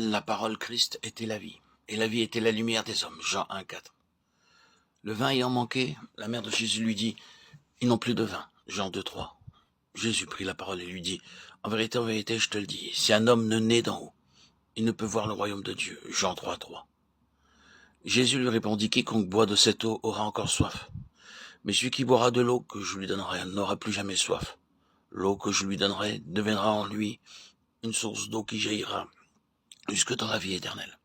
la parole Christ était la vie, et la vie était la lumière des hommes. Jean 1, 4. Le vin ayant manqué, la mère de Jésus lui dit, ils n'ont plus de vin. Jean 2, 3. Jésus prit la parole et lui dit, en vérité, je te le dis, si un homme ne naît d'en haut, il ne peut voir le royaume de Dieu. Jean 3, 3. Jésus lui répondit, quiconque boit de cette eau aura encore soif. Mais celui qui boira de l'eau que je lui donnerai n'aura plus jamais soif. L'eau que je lui donnerai deviendra en lui une source d'eau qui jaillira jusque dans la vie éternelle.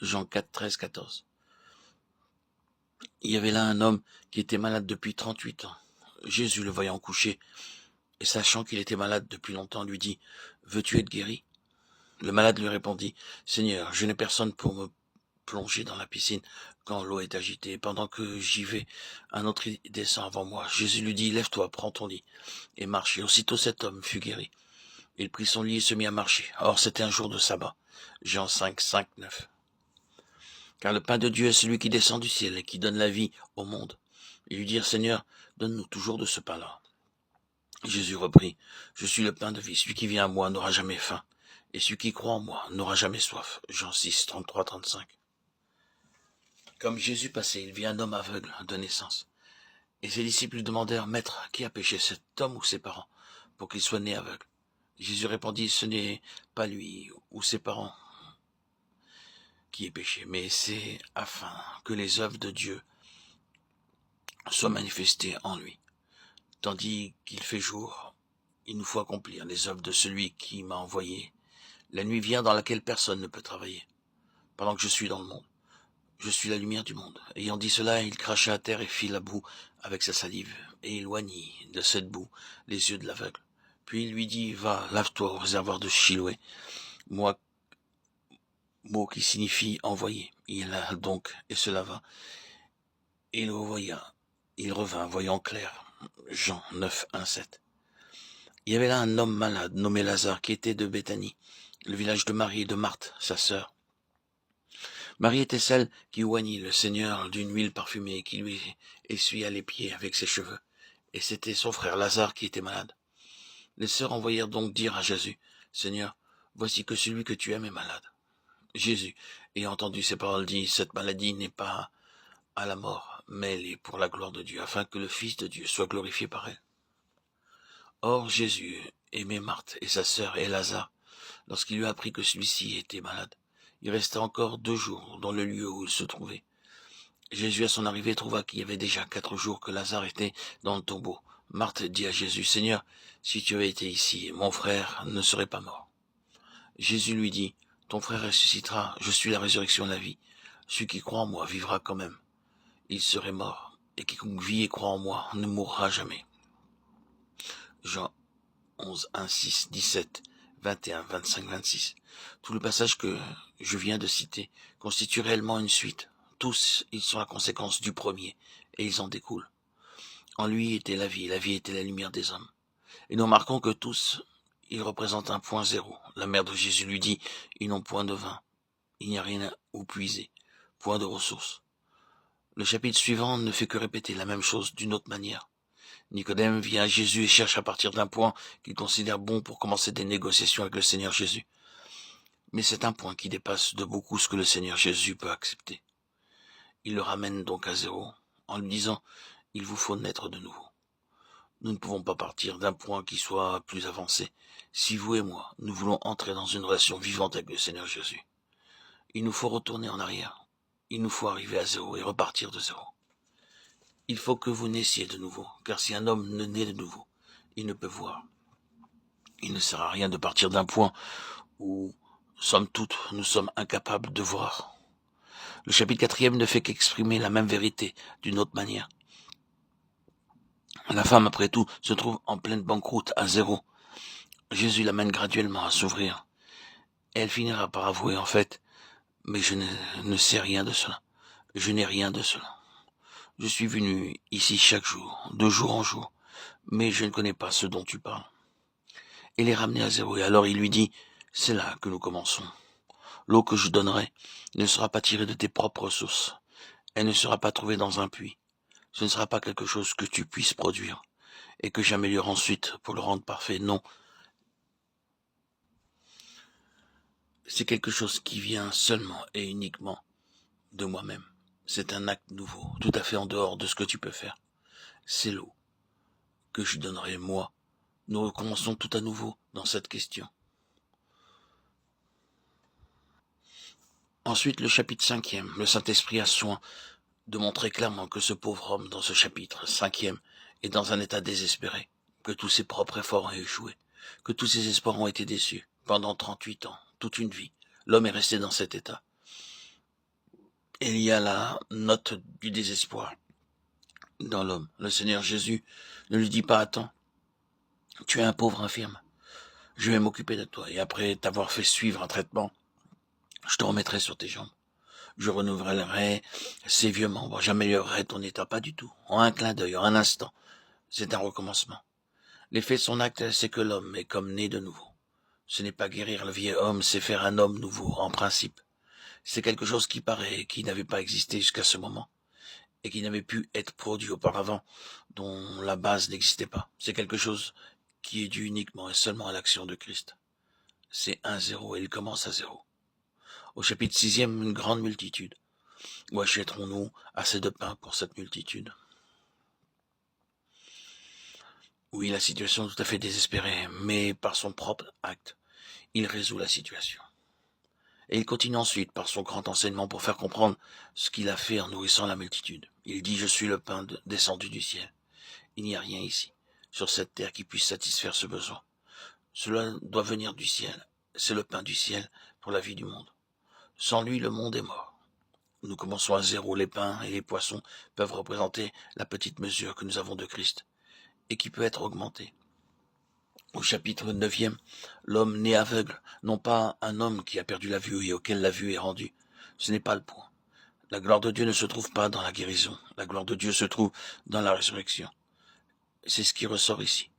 Jean 4, 13, 14. Il y avait là un homme qui était malade depuis 38 ans. Jésus, le voyant couché, et sachant qu'il était malade depuis longtemps, lui dit, « Veux-tu être guéri ?» Le malade lui répondit, « Seigneur, je n'ai personne pour me plonger dans la piscine quand l'eau est agitée. Pendant que j'y vais, un autre y descend avant moi. » Jésus lui dit, « Lève-toi, prends ton lit et marche. » Et aussitôt cet homme fut guéri. Il prit son lit et se mit à marcher. Or, c'était un jour de sabbat. Jean 5, 5, 9. Car le pain de Dieu est celui qui descend du ciel et qui donne la vie au monde. Ils lui dirent, Seigneur, donne-nous toujours de ce pain-là. Jésus reprit, je suis le pain de vie. Celui qui vient à moi n'aura jamais faim. Et celui qui croit en moi n'aura jamais soif. Jean 6, 33, 35. Comme Jésus passait, il vit un homme aveugle de naissance. Et ses disciples lui demandèrent, Maître, qui a péché, cet homme ou ses parents, pour qu'il soit né aveugle? Jésus répondit, ce n'est pas lui ou ses parents qui est péché, mais c'est afin que les œuvres de Dieu soient manifestées en lui. Tandis qu'il fait jour, il nous faut accomplir les œuvres de celui qui m'a envoyé. La nuit vient dans laquelle personne ne peut travailler. Pendant que je suis dans le monde, je suis la lumière du monde. Ayant dit cela, il cracha à terre et fit la boue avec sa salive, et éloignit de cette boue les yeux de l'aveugle. Puis il lui dit, va, lave-toi au réservoir de Chiloé, mot qui signifie envoyé. Il alla donc et se lava, et il revint, voyant clair. Jean 9, 1, 7. Il y avait là un homme malade, nommé Lazare, qui était de Béthanie, le village de Marie et de Marthe, sa sœur. Marie était celle qui oignit le Seigneur d'une huile parfumée et qui lui essuya les pieds avec ses cheveux. Et c'était son frère Lazare qui était malade. Les sœurs envoyèrent donc dire à Jésus, « Seigneur, voici que celui que tu aimes est malade. » Jésus, ayant entendu ces paroles, dit, « Cette maladie n'est pas à la mort, mais elle est pour la gloire de Dieu, afin que le Fils de Dieu soit glorifié par elle. » Or Jésus aimait Marthe et sa sœur et Lazare. Lorsqu'il lui apprit que celui-ci était malade, il resta encore 2 jours dans le lieu où il se trouvait. Jésus, à son arrivée, trouva qu'il y avait déjà 4 jours que Lazare était dans le tombeau. Marthe dit à Jésus, « Seigneur, si tu avais été ici, mon frère ne serait pas mort. » Jésus lui dit, « Ton frère ressuscitera, je suis la résurrection et la vie. Celui qui croit en moi vivra quand même. Il serait mort, et quiconque vit et croit en moi ne mourra jamais. » Jean 11, 1, 6, 17, 21, 25, 26. Tout le passage que je viens de citer constitue réellement une suite. Tous, ils sont la conséquence du premier, et ils en découlent. En lui était la vie était la lumière des hommes. Et nous remarquons que tous, ils représentent un point zéro. La mère de Jésus lui dit, ils n'ont point de vin. Il n'y a rien où puiser. Point de ressources. Le chapitre suivant ne fait que répéter la même chose d'une autre manière. Nicodème vient à Jésus et cherche à partir d'un point qu'il considère bon pour commencer des négociations avec le Seigneur Jésus. Mais c'est un point qui dépasse de beaucoup ce que le Seigneur Jésus peut accepter. Il le ramène donc à zéro, en lui disant, il vous faut naître de nouveau. Nous ne pouvons pas partir d'un point qui soit plus avancé. Si vous et moi, nous voulons entrer dans une relation vivante avec le Seigneur Jésus, il nous faut retourner en arrière. Il nous faut arriver à zéro et repartir de zéro. Il faut que vous naissiez de nouveau, car si un homme ne naît de nouveau, il ne peut voir. Il ne sert à rien de partir d'un point où, somme toute, nous sommes incapables de voir. Le chapitre 4e ne fait qu'exprimer la même vérité d'une autre manière. La femme, après tout, se trouve en pleine banqueroute, à zéro. Jésus l'amène graduellement à s'ouvrir. Et elle finira par avouer, en fait, mais je ne sais rien de cela. Je n'ai rien de cela. Je suis venu ici chaque jour, de jour en jour, mais je ne connais pas ce dont tu parles. Elle est ramenée à zéro, et alors il lui dit, c'est là que nous commençons. L'eau que je donnerai ne sera pas tirée de tes propres sources. Elle ne sera pas trouvée dans un puits. Ce ne sera pas quelque chose que tu puisses produire, et que j'améliore ensuite pour le rendre parfait. Non. c'est quelque chose qui vient seulement et uniquement de moi-même. C'est un acte nouveau, tout à fait en dehors de ce que tu peux faire. C'est l'eau que je donnerai moi. Nous recommençons tout à nouveau dans cette question. Ensuite, le chapitre 5e. Le Saint-Esprit a soin de montrer clairement que ce pauvre homme, dans ce chapitre 5e, est dans un état désespéré, que tous ses propres efforts ont échoué, que tous ses espoirs ont été déçus. Pendant 38 ans, toute une vie, l'homme est resté dans cet état. Et il y a la note du désespoir dans l'homme. Le Seigneur Jésus ne lui dit pas: attends, tu es un pauvre infirme, je vais m'occuper de toi, et après t'avoir fait suivre un traitement, je te remettrai sur tes jambes. Je renouvellerai ses vieux membres, j'améliorerai ton état. Pas du tout. En un clin d'œil, en un instant. C'est un recommencement. L'effet de son acte, c'est que l'homme est comme né de nouveau. Ce n'est pas guérir le vieil homme, c'est faire un homme nouveau, en principe. C'est quelque chose qui paraît, qui n'avait pas existé jusqu'à ce moment, et qui n'avait pu être produit auparavant, dont la base n'existait pas. C'est quelque chose qui est dû uniquement et seulement à l'action de Christ. C'est 1-0 et il commence à 0. Au chapitre 6e, une grande multitude. Où achèterons-nous assez de pain pour cette multitude? Oui, la situation est tout à fait désespérée, mais par son propre acte, il résout la situation. Et il continue ensuite par son grand enseignement pour faire comprendre ce qu'il a fait en nourrissant la multitude. Il dit: je suis le pain descendu du ciel. Il n'y a rien ici, sur cette terre, qui puisse satisfaire ce besoin. Cela doit venir du ciel. C'est le pain du ciel pour la vie du monde. Sans lui, le monde est mort. Nous commençons à 0. Les pains et les poissons peuvent représenter la petite mesure que nous avons de Christ et qui peut être augmentée. Au chapitre 9e, l'homme né aveugle, non pas un homme qui a perdu la vue et auquel la vue est rendue. Ce n'est pas le point. La gloire de Dieu ne se trouve pas dans la guérison. La gloire de Dieu se trouve dans la résurrection. C'est ce qui ressort ici.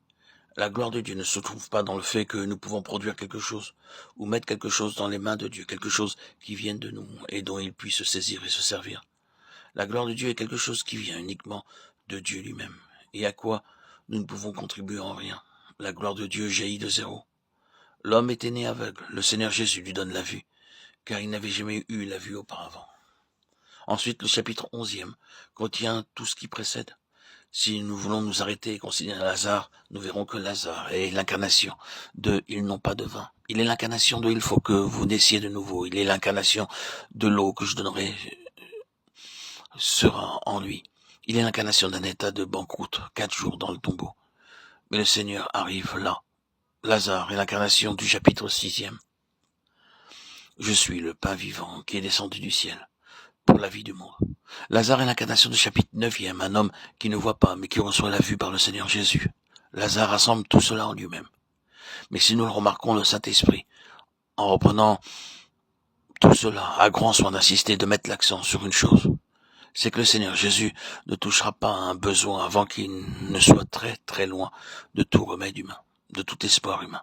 La gloire de Dieu ne se trouve pas dans le fait que nous pouvons produire quelque chose ou mettre quelque chose dans les mains de Dieu, quelque chose qui vienne de nous et dont il puisse se saisir et se servir. La gloire de Dieu est quelque chose qui vient uniquement de Dieu lui-même et à quoi nous ne pouvons contribuer en rien. La gloire de Dieu jaillit de 0. L'homme était né aveugle, le Seigneur Jésus lui donne la vue, car il n'avait jamais eu la vue auparavant. Ensuite, le chapitre 11e contient tout ce qui précède. Si nous voulons nous arrêter et considérer Lazare, nous verrons que Lazare est l'incarnation de « ils n'ont pas de vin ». Il est l'incarnation de « il faut que vous naissiez de nouveau ». Il est l'incarnation de l'eau que je donnerai sera en lui. Il est l'incarnation d'un état de banqueroute, 4 jours dans le tombeau. Mais le Seigneur arrive là. Lazare est l'incarnation du chapitre 6e. Je suis le pain vivant qui est descendu du ciel pour la vie du monde. Lazare est l'incarnation du chapitre 9e, un homme qui ne voit pas mais qui reçoit la vue par le Seigneur Jésus. Lazare rassemble tout cela en lui-même. Mais si nous le remarquons, le Saint-Esprit, en reprenant tout cela, a grand soin d'insister, de mettre l'accent sur une chose. C'est que le Seigneur Jésus ne touchera pas à un besoin avant qu'il ne soit très très loin de tout remède humain, de tout espoir humain.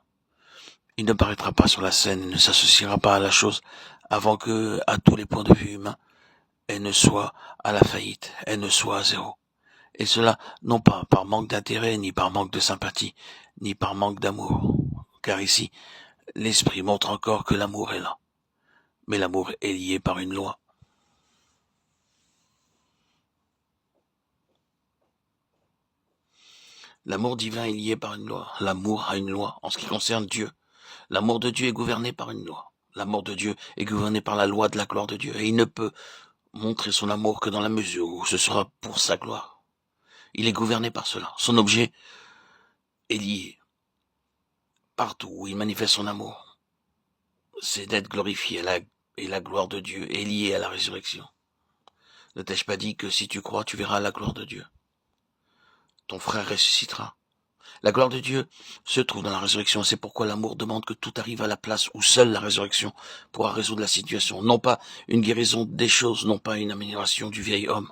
Il ne paraîtra pas sur la scène et ne s'associera pas à la chose avant que, à tous les points de vue humains, elle ne soit à la faillite, elle ne soit à 0. Et cela, non pas par manque d'intérêt, ni par manque de sympathie, ni par manque d'amour. Car ici, l'Esprit montre encore que l'amour est là. Mais l'amour est lié par une loi. L'amour divin est lié par une loi. L'amour a une loi en ce qui concerne Dieu. L'amour de Dieu est gouverné par une loi. L'amour de Dieu est gouverné par la loi de la gloire de Dieu. Et il ne peut montrer son amour que dans la mesure où ce sera pour sa gloire. Il est gouverné par cela. Son objet est lié. Partout où il manifeste son amour, c'est d'être glorifié et la gloire de Dieu est liée à la résurrection. Ne t'ai-je pas dit que si tu crois, tu verras la gloire de Dieu? Ton frère ressuscitera. La gloire de Dieu se trouve dans la résurrection. C'est pourquoi l'amour demande que tout arrive à la place où seule la résurrection pourra résoudre la situation. Non pas une guérison des choses, non pas une amélioration du vieil homme.